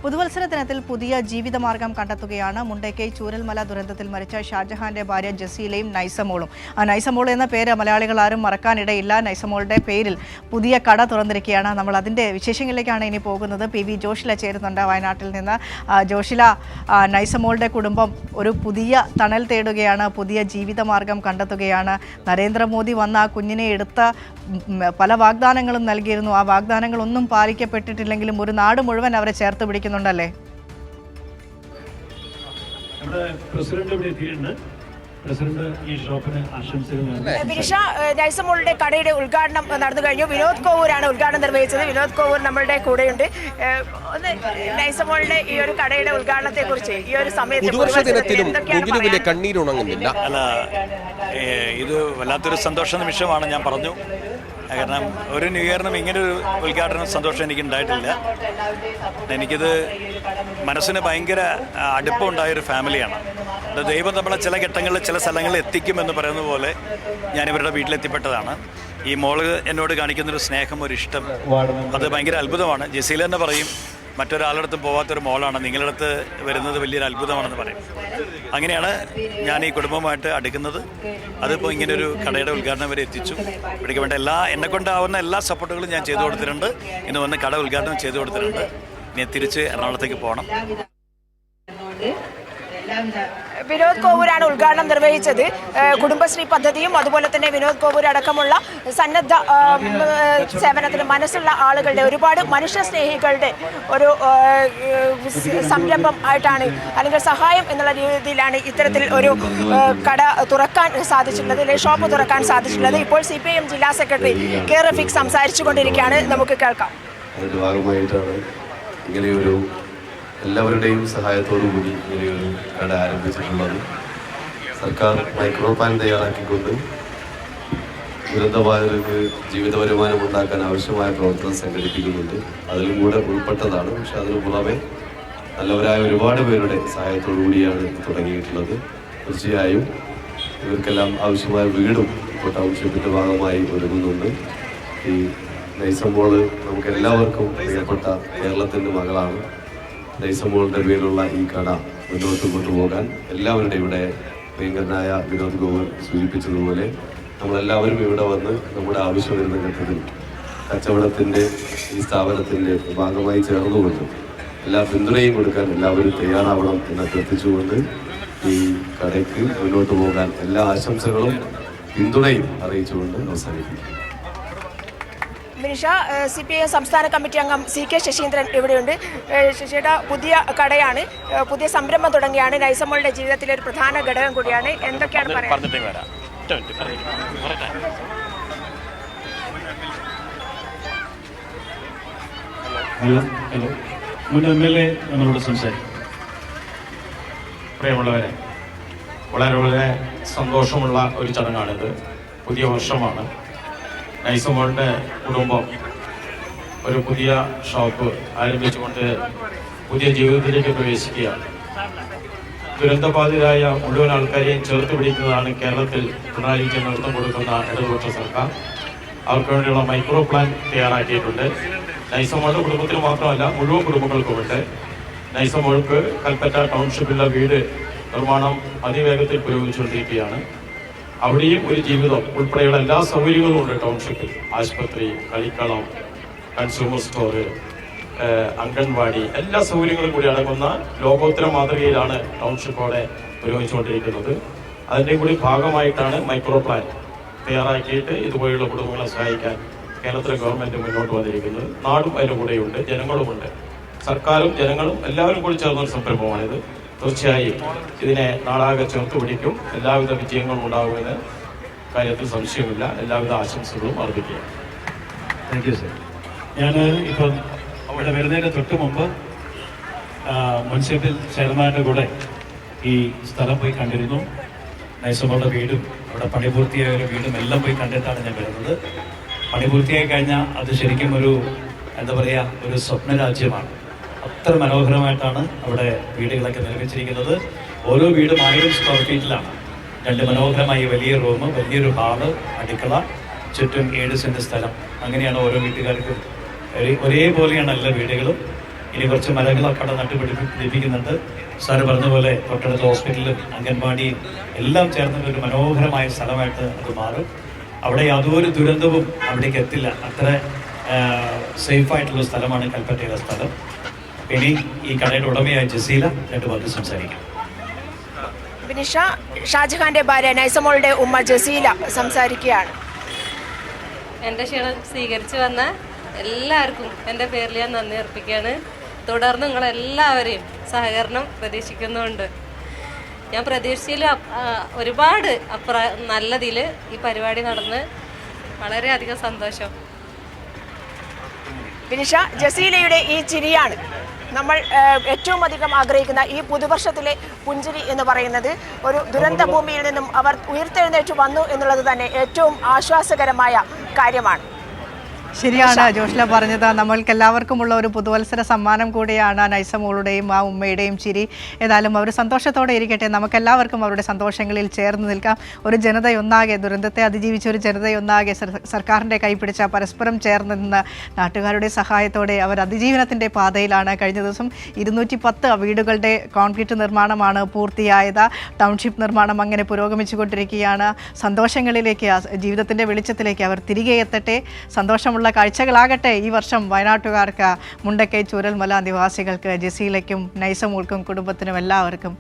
പുതുവത്സര ദിനത്തിൽ പുതിയ ജീവിതമാർഗം കണ്ടെത്തുകയാണ് മുണ്ടക്കൈ ചൂരൽമല ദുരന്തത്തിൽ മരിച്ച ഷാജഹാന്റെ ഭാര്യ ജസീലയും നൈസമോളും. നൈസമോൾ എന്ന പേര് മലയാളികൾ ആരും മറക്കാനിടയില്ല. നൈസമോളുടെ പേരിൽ പുതിയ കട തുറന്നിരിക്കുകയാണ്. നമ്മൾ അതിൻ്റെ വിശേഷങ്ങളിലേക്കാണ് ഇനി പോകുന്നത്. പി വി ജോഷില ചേരുന്നുണ്ട് വയനാട്ടിൽ നിന്ന്. ജോഷില, നൈസമോളുടെ കുടുംബം ഒരു പുതിയ തണൽ തേടുകയാണ്, പുതിയ ജീവിതമാർഗം കണ്ടെത്തുകയാണ്. നരേന്ദ്രമോദി വന്ന ആ കുഞ്ഞിനെ എടുത്ത് പല വാഗ്ദാനങ്ങളും നൽകിയിരുന്നു. ആ വാഗ്ദാനങ്ങളൊന്നും പാലിക്കപ്പെട്ടിട്ടില്ലെങ്കിലും ഒരു നാട് മുഴുവൻ അവരെ ചേർത്ത് പിടിക്കുന്നുണ്ടല്ലേ? നൈസമോളുടെ കടയുടെ ഉദ്ഘാടനം നടന്നു കഴിഞ്ഞു. വിനോദ് കോവൂരാണ് ഉദ്ഘാടനം നിർവഹിച്ചത്. വിനോദ് കോവൂർ നമ്മളുടെ കൂടെയുണ്ട്. നൈസമോളുടെ ഈ ഒരു കടയുടെ ഉദ്ഘാടനത്തെ കുറിച്ച് ഈ ഒരു സമയത്ത് കണ്ണീരുണങ്ങുന്നില്ല. അല്ല, ഇത് വല്ലാത്തൊരു സന്തോഷ നിമിഷമാണ്. ഞാൻ പറഞ്ഞു, കാരണം ഒരു ന്യൂ ഇയറിനും ഇങ്ങനൊരു ഉദ്ഘാടനം സന്തോഷം എനിക്ക് ഉണ്ടായിട്ടില്ല. എനിക്കിത് മനസ്സിന് ഭയങ്കര അടുപ്പമുണ്ടായൊരു ഫാമിലിയാണ്. ദൈവം നമ്മളെ ചില ഘട്ടങ്ങളിൽ ചില സ്ഥലങ്ങളിൽ എത്തിക്കുമെന്ന് പറയുന്ന പോലെ ഞാനിവരുടെ വീട്ടിലെത്തിപ്പെട്ടതാണ്. ഈ മോള് എന്നോട് കാണിക്കുന്നൊരു സ്നേഹം, ഒരു ഇഷ്ടം, അത് ഭയങ്കര അത്ഭുതമാണ്. ജസീല തന്നെ പറയും, മറ്റൊരാളുടെ പോവാത്തൊരു മോളാണ്, നിങ്ങളുടെ അടുത്ത് വരുന്നത് വലിയൊരു അത്ഭുതമാണെന്ന് പറയും. അങ്ങനെയാണ് ഞാൻ ഈ കുടുംബമായിട്ട് അടുക്കുന്നത്. അതിപ്പോൾ ഇങ്ങനൊരു കടയുടെ ഉദ്ഘാടനം വരെ എത്തിച്ചു. ഇവിടേക്ക് വേണ്ട എന്നെക്കൊണ്ടാവുന്ന എല്ലാ സപ്പോർട്ടുകളും ഞാൻ ചെയ്തു കൊടുത്തിട്ടുണ്ട്. ഇന്ന് വന്ന് കട ഉദ്ഘാടനം ചെയ്തു കൊടുത്തിട്ടുണ്ട്. ഇനി തിരിച്ച് എറണാകുളത്തേക്ക് പോകണം. വിനോദ് കോവൂരാണ് ഉദ്ഘാടനം നിർവഹിച്ചത്. കുടുംബശ്രീ പദ്ധതിയും അതുപോലെ തന്നെ വിനോദ് കോവൂർ അടക്കമുള്ള സന്നദ്ധ സേവനത്തിന് മനസ്സുള്ള ആളുകളുടെ, ഒരുപാട് മനുഷ്യ സ്നേഹികളുടെ ഒരു സംരംഭം ആയിട്ടാണ്, അല്ലെങ്കിൽ സഹായം എന്നുള്ള രീതിയിലാണ് ഇത്തരത്തിൽ ഒരു കട തുറക്കാൻ സാധിച്ചിട്ടുള്ളത്, അല്ലെങ്കിൽ ഷോപ്പ് തുറക്കാൻ സാധിച്ചിട്ടുള്ളത്. ഇപ്പോൾ CPIM ജില്ലാ സെക്രട്ടറി കെ റഫീഖ് സംസാരിച്ചു കൊണ്ടിരിക്കുകയാണ്. നമുക്ക് കേൾക്കാം. അതിൻ്റെ ഭാഗമായിട്ടാണ് ഇങ്ങനെയൊരു എല്ലാവരുടെയും സഹായത്തോടു കൂടി ഇങ്ങനെയൊരു കട ആരംഭിച്ചിട്ടുള്ളത്. സർക്കാർ മൈക്രോ പ്ലാൻ തയ്യാറാക്കിക്കൊണ്ട് ദുരന്തബാധിതർക്ക് ജീവിത വരുമാനം ഉണ്ടാക്കാൻ ആവശ്യമായ പ്രവർത്തനം സംഘടിപ്പിക്കുന്നുണ്ട്. അതിലും കൂടെ ഉൾപ്പെട്ടതാണ്. പക്ഷെ അതിനു പുറമെ നല്ലവരായ ഒരുപാട് പേരുടെ സഹായത്തോടു കൂടിയാണ് തുടങ്ങിയിട്ടുള്ളത്. തീർച്ചയായും ഇവർക്കെല്ലാം ആവശ്യമായ വീടും ഇപ്പോൾ ടൗൺഷിപ്പിൻ്റെ ഭാഗമായി ഒരുങ്ങുന്നുണ്ട്. ഈ നൈസമോള് നമുക്ക് എല്ലാവർക്കും പ്രിയപ്പെട്ട കേരളത്തിൻ്റെ മകളാണ്. നൈസമോളുടെ പേരിലുള്ള ഈ കട മുന്നോട്ട് കൊണ്ടുപോകാൻ എല്ലാവരുടെയും, ഇവിടെ പ്രിയങ്കരനായ വിനോദ് കോവൂർ സൂചിപ്പിച്ചതുപോലെ നമ്മളെല്ലാവരും ഇവിടെ വന്ന് നമ്മുടെ ആവശ്യം വരുന്ന ഘട്ടത്തിൽ കച്ചവടത്തിൻ്റെ ഈ സ്ഥാപനത്തിൻ്റെ ഭാഗമായി ചേർന്നുകൊണ്ട് എല്ലാ പിന്തുണയും കൊടുക്കാൻ എല്ലാവരും തയ്യാറാവണം എന്ന് അഭ്യർത്ഥിച്ചുകൊണ്ട് ഈ കടയ്ക്ക് മുന്നോട്ട് പോകാൻ എല്ലാ ആശംസകളും പിന്തുണയും അറിയിച്ചുകൊണ്ട് അവസാനിപ്പിക്കും. CPIM സംസ്ഥാന കമ്മിറ്റി അംഗം CK ശശീന്ദ്രൻ ഇവിടെയുണ്ട്. ശശിയുടെ പുതിയ കടയാണ്, പുതിയ സംരംഭം തുടങ്ങിയാണ്, നൈസമോളുടെ ജീവിതത്തിലെ ഒരു പ്രധാന ഘടകം കൂടിയാണ്. എന്തൊക്കെയാണ് പറയുന്നത്? ഹലോ, മുൻ MLA നമ്മളോട് സംസാരിക്കും. പ്രിയമുള്ളവരെ, വളരെ സന്തോഷമുള്ള ഒരു ചടങ്ങാണിത്. പുതിയ വർഷമാണ്. നൈസമോളുടെ കുടുംബം ഒരു പുതിയ ഷോപ്പ് ആരംഭിച്ചുകൊണ്ട് പുതിയ ജീവിതത്തിലേക്ക് പ്രവേശിക്കുകയാണ്. ദുരന്തബാധിതരായ മുഴുവൻ ആൾക്കാരെയും ചേർത്ത് പിടിക്കുന്നതാണ് കേരളത്തിൽ പിണറായി വിജയൻ നേതൃത്വം കൊടുക്കുന്ന ഇടതുപക്ഷ സർക്കാർ. അവർക്ക് വേണ്ടിയുള്ള മൈക്രോ പ്ലാൻ തയ്യാറാക്കിയിട്ടുണ്ട്. നൈസമോളുടെ കുടുംബത്തിന് മാത്രമല്ല, മുഴുവൻ കുടുംബങ്ങൾക്കുമുണ്ട്. നൈസമോൾക്ക് കൽപ്പറ്റ ടൗൺഷിപ്പിലുള്ള വീട് നിർമ്മാണം അതിവേഗത്തിൽ പുരോഗമിച്ചുകൊണ്ടിരിക്കുകയാണ്. അവിടെയും ഒരു ജീവിതം ഉൾപ്പെടെയുള്ള എല്ലാ സൗകര്യങ്ങളും ഉണ്ട് ടൗൺഷിപ്പിൽ. ആശുപത്രി, കളിക്കളം, കൺസ്യൂമർ സ്റ്റോറ്, അംഗൻവാടി, എല്ലാ സൗകര്യങ്ങളും കൂടി അടങ്ങുന്ന ലോകോത്തര മാതൃകയിലാണ് ടൗൺഷിപ്പോടെ പുരോഗമിച്ചുകൊണ്ടിരിക്കുന്നത്. അതിൻ്റെ കൂടി ഭാഗമായിട്ടാണ് മൈക്രോ പ്ലാൻ തയ്യാറാക്കിയിട്ട് ഇതുപോലെയുള്ള കുടുംബങ്ങളെ സഹായിക്കാൻ കേരളത്തിലെ ഗവൺമെൻറ് മുന്നോട്ട് വന്നിരിക്കുന്നത്. നാടും അതിൻ്റെ കൂടെയുണ്ട്, ജനങ്ങളുമുണ്ട്. സർക്കാരും ജനങ്ങളും എല്ലാവരും കൂടി ചേർന്നൊരു സംരംഭമാണിത്. തീർച്ചയായും ഇതിനെ നാടാകെ ചേർത്ത് പിടിക്കും. എല്ലാവിധ വിജയങ്ങളും ഉണ്ടാകുമെന്ന് കാര്യത്തിൽ സംശയമില്ല. എല്ലാവിധ ആശംസകളും അർപ്പിക്കുകയാണ്. Thank you sir. ഞാൻ ഇപ്പം അവിടെ വരുന്നതിന് തൊട്ട് മുമ്പ് മുനിസിപ്പൽ ചെയർമാൻ്റെ കൂടെ ഈ സ്ഥലം പോയി കണ്ടിരുന്നു. നൈസമോളുടെ വീടും അവിടെ പണി പൂർത്തിയായ ഒരു വീടും എല്ലാം പോയി കണ്ടിട്ടാണ് ഞാൻ വരുന്നത്. പണി പൂർത്തിയായി കഴിഞ്ഞാൽ അത് ശരിക്കും ഒരു എന്താ പറയുക, ഒരു സ്വപ്ന രാജ്യമാണ്. അത്ര മനോഹരമായിട്ടാണ് അവിടെ വീടുകളൊക്കെ നിർമ്മിച്ചിരിക്കുന്നത്. ഓരോ വീടും 1000 സ്ക്വയർ ഫീറ്റിലാണ്. 2 മനോഹരമായ വലിയ റൂം, വലിയൊരു ഹാള്, അടുക്കള, ചുറ്റും 7 സെന്റ് സ്ഥലം. അങ്ങനെയാണ് ഓരോ വീട്ടുകാർക്കും ഒരേപോലെയാണ് എല്ലാ വീടുകളും. ഇനി കുറച്ച് മരങ്ങളൊക്കെ അവിടെ നട്ടുപിടിപ്പിക്കുന്നുണ്ട്. സാറ് പറഞ്ഞ പോലെ തൊട്ടടുത്ത ഹോസ്പിറ്റലും അംഗൻവാടിയും എല്ലാം ചേർന്നിട്ട് ഒരു മനോഹരമായ സ്ഥലമായിട്ട് അത് മാറും. അവിടെ യാതൊരു ദുരന്തവും അവിടേക്ക് എത്തില്ല. അത്ര സേഫായിട്ടുള്ള സ്ഥലമാണ് കൽപ്പറ്റയിലെ സ്ഥലം. ഇനി ഈ കടയുടെ ഉടമയായ ജസീല 2 വാക്ക് സംസാരിക്കും. ബിനിഷ, ഷാജഹാന്റെ ഭാര്യ നൈസമോളുടെ ഉമ്മ ജസീല സംസാരിക്കുകയാണ്. എൻ്റെ ക്ഷണം സ്വീകരിച്ചു വന്ന എല്ലാവർക്കും എൻ്റെ പേരിൽ ഞാൻ നന്ദി അർപ്പിക്കുകയാണ്. തുടർന്ന് നിങ്ങളെല്ലാവരെയും സഹകരണം പ്രതീക്ഷിക്കുന്നുണ്ട്. ഞാൻ പ്രതീക്ഷിച്ചിലും ഒരുപാട് നല്ലതിൽ ഈ പരിപാടി നടന്ന് വളരെയധികം സന്തോഷം. ബിനിഷ, ജസീലയുടെ ഈ ചിരിയാണ് നമ്മൾ ഏറ്റവും അധികം ആഗ്രഹിക്കുന്ന. ഈ പുതുവർഷത്തിലെ പുഞ്ചിരി എന്ന് പറയുന്നത് ഒരു ദുരന്ത ഭൂമിയിൽ നിന്നും അവർ ഉയർത്തെഴുന്നേറ്റ് വന്നു എന്നുള്ളത് തന്നെ ഏറ്റവും ആശ്വാസകരമായ കാര്യമാണ്. ശരിയാണ് ജോഷ്ല പറഞ്ഞത്. നമ്മൾക്ക് എല്ലാവർക്കുമുള്ള ഒരു പുതുവത്സര സമ്മാനം കൂടിയാണ് നൈസമോളുടെയും ആ ഉമ്മയുടെയും ചിരി. ഏതായാലും അവർ സന്തോഷത്തോടെ ഇരിക്കട്ടെ. നമുക്കെല്ലാവർക്കും അവരുടെ സന്തോഷങ്ങളിൽ ചേർന്ന് നിൽക്കാം. ഒരു ജനതയൊന്നാകെ, ദുരന്തത്തെ അതിജീവിച്ച ഒരു ജനതയൊന്നാകെ സർക്കാരിൻ്റെ കൈപിടിച്ച പരസ്പരം ചേർന്ന് നിന്ന് നാട്ടുകാരുടെ സഹായത്തോടെ അവർ അതിജീവനത്തിൻ്റെ പാതയിലാണ്. കഴിഞ്ഞ ദിവസം 210 വീടുകളുടെ കോൺക്രീറ്റ് നിർമ്മാണമാണ് പൂർത്തിയായത്. ടൗൺഷിപ്പ് നിർമ്മാണം അങ്ങനെ പുരോഗമിച്ചുകൊണ്ടിരിക്കുകയാണ്. സന്തോഷങ്ങളിലേക്ക്, ജീവിതത്തിൻ്റെ വെളിച്ചത്തിലേക്ക് അവർ തിരികെ എത്തട്ടെ. സന്തോഷമുള്ള കാഴ്ചകളാകട്ടെ ഈ വർഷം വയനാട്ടുകാർക്ക്, മുണ്ടക്കൈ ചൂരൽമല നിവാസികൾക്ക്, ജസീലയ്ക്കും നൈസമോൾക്കും കുടുംബത്തിനും എല്ലാവർക്കും.